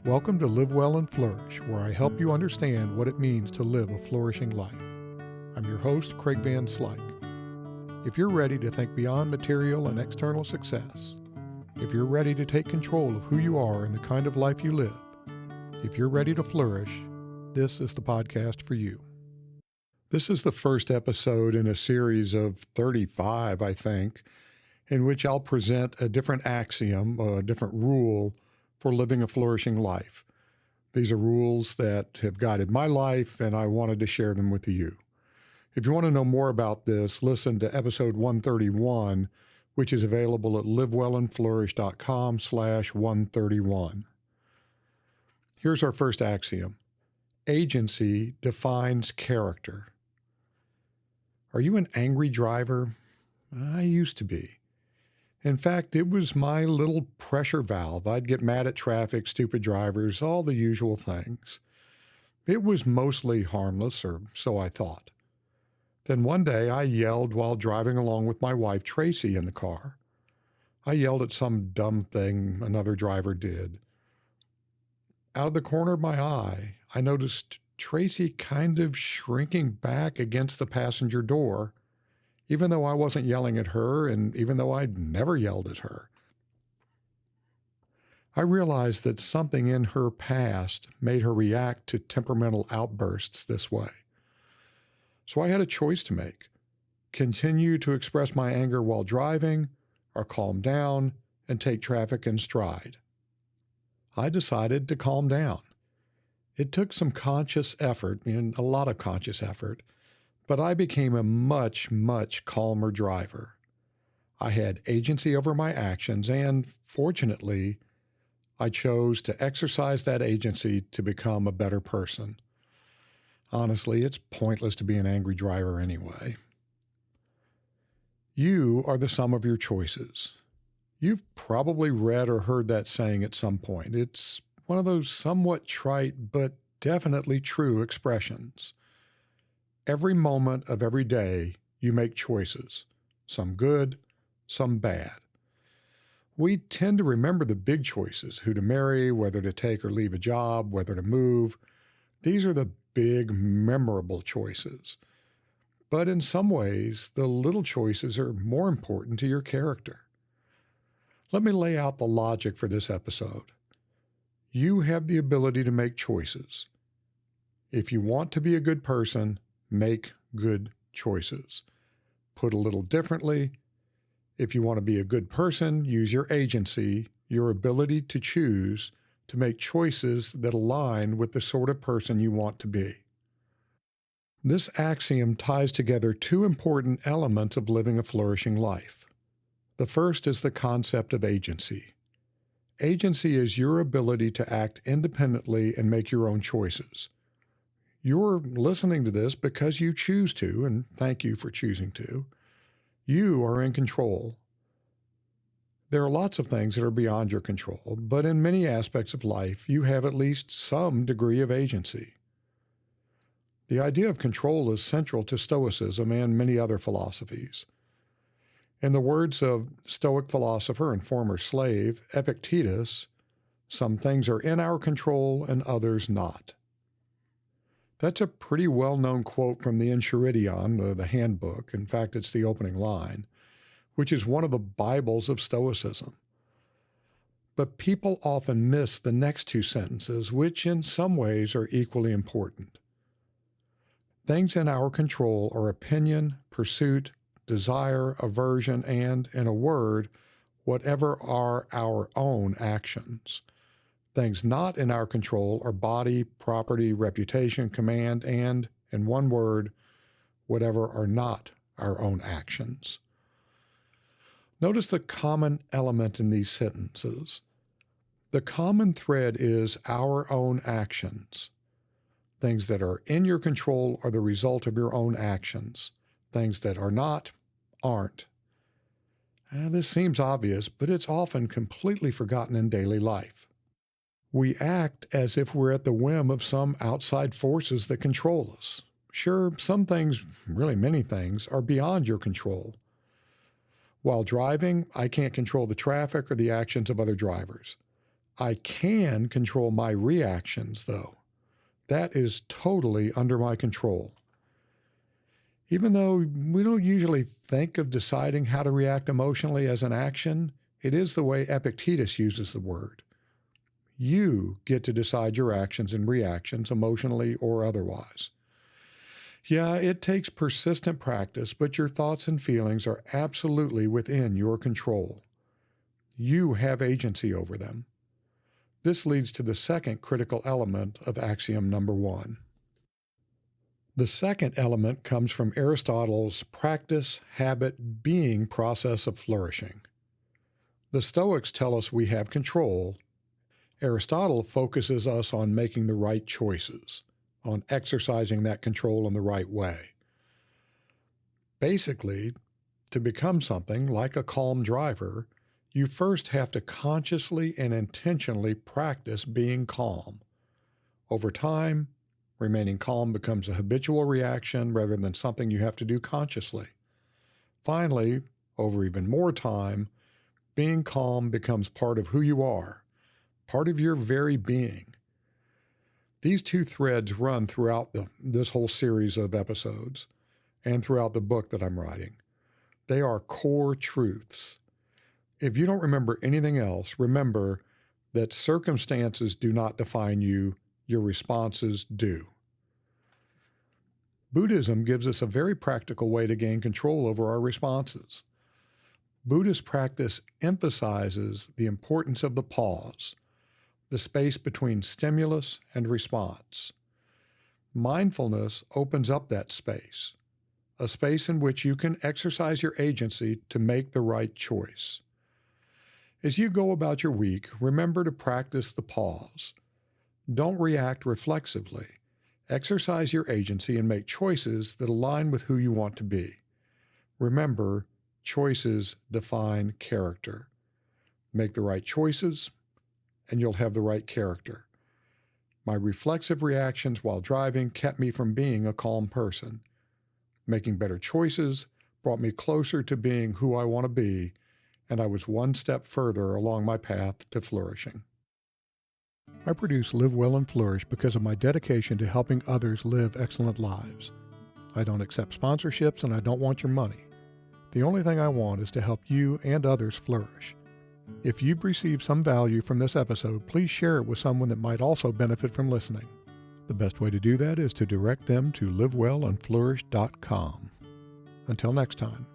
Welcome to Live Well and Flourish, where I help you understand what it means to live a flourishing life. I'm your host, Craig Van Slyke. If you're ready to think beyond material and external success, if you're ready to take control of who you are and the kind of life you live, if you're ready to flourish, this is the podcast for you. This is the first episode in a series of 35, I think, in which I'll present a different axiom, a different rule for living a flourishing life. These are rules that have guided my life, and I wanted to share them with you. If you want to know more about this, listen to episode 131, which is available at livewellandflourish.com/131. Here's our first axiom. Agency defines character. Are you an angry driver? I used to be. In fact, it was my little pressure valve. I'd get mad at traffic, stupid drivers, all the usual things. It was mostly harmless, or so I thought. Then one day I yelled while driving along with my wife, Tracy, in the car. I yelled at some dumb thing another driver did. Out of the corner of my eye, I noticed Tracy kind of shrinking back against the passenger door, even though I wasn't yelling at her and even though I'd never yelled at her. I realized that something in her past made her react to temperamental outbursts this way. So I had a choice to make: continue to express my anger while driving, or calm down and take traffic in stride. I decided to calm down. It took some conscious effort, and a lot of conscious effort, but I became a much, much calmer driver. I had agency over my actions, and fortunately, I chose to exercise that agency to become a better person. Honestly, it's pointless to be an angry driver anyway. You are the sum of your choices. You've probably read or heard that saying at some point. It's one of those somewhat trite but definitely true expressions. Every moment of every day, you make choices, some good, some bad. We tend to remember the big choices: who to marry, whether to take or leave a job, whether to move. These are the big, memorable choices. But in some ways, the little choices are more important to your character. Let me lay out the logic for this episode. You have the ability to make choices. If you want to be a good person, make good choices. Put a little differently, if you want to be a good person, use your agency, your ability to choose, to make choices that align with the sort of person you want to be. This axiom ties together two important elements of living a flourishing life. The first is the concept of agency. Agency is your ability to act independently and make your own choices. You're listening to this because you choose to, and thank you for choosing to. You are in control. There are lots of things that are beyond your control, but in many aspects of life, you have at least some degree of agency. The idea of control is central to Stoicism and many other philosophies. In the words of Stoic philosopher and former slave Epictetus, some things are in our control and others not. That's a pretty well-known quote from the Enchiridion, the handbook. In fact, it's the opening line, which is one of the Bibles of Stoicism. But people often miss the next two sentences, which in some ways are equally important. Things in our control are opinion, pursuit, desire, aversion, and, in a word, whatever are our own actions. Things not in our control are body, property, reputation, command, and, in one word, whatever are not our own actions. Notice the common element in these sentences. The common thread is our own actions. Things that are in your control are the result of your own actions. Things that are not, aren't. This seems obvious, but it's often completely forgotten in daily life. We act as if we're at the whim of some outside forces that control us. Sure, some things, really many things, are beyond your control. While driving, I can't control the traffic or the actions of other drivers. I can control my reactions, though. That is totally under my control. Even though we don't usually think of deciding how to react emotionally as an action, it is the way Epictetus uses the word. You get to decide your actions and reactions, emotionally or otherwise. Yeah, it takes persistent practice, but your thoughts and feelings are absolutely within your control. You have agency over them. This leads to the second critical element of axiom number 1. The second element comes from Aristotle's practice, habit, being process of flourishing. The Stoics tell us we have control. Aristotle focuses us on making the right choices, on exercising that control in the right way. Basically, to become something like a calm driver, you first have to consciously and intentionally practice being calm. Over time, remaining calm becomes a habitual reaction rather than something you have to do consciously. Finally, over even more time, being calm becomes part of who you are, part of your very being. These two threads run throughout this whole series of episodes and throughout the book that I'm writing. They are core truths. If you don't remember anything else, remember that circumstances do not define you, your responses do. Buddhism gives us a very practical way to gain control over our responses. Buddhist practice emphasizes the importance of the pause, the space between stimulus and response. Mindfulness opens up that space, a space in which you can exercise your agency to make the right choice. As you go about your week, remember to practice the pause. Don't react reflexively. Exercise your agency and make choices that align with who you want to be. Remember, choices define character. Make the right choices, and you'll have the right character. My reflexive reactions while driving kept me from being a calm person. Making better choices brought me closer to being who I want to be, and I was one step further along my path to flourishing. I produce Live Well and Flourish because of my dedication to helping others live excellent lives. I don't accept sponsorships and I don't want your money. The only thing I want is to help you and others flourish. If you've received some value from this episode, please share it with someone that might also benefit from listening. The best way to do that is to direct them to livewellandflourish.com. Until next time.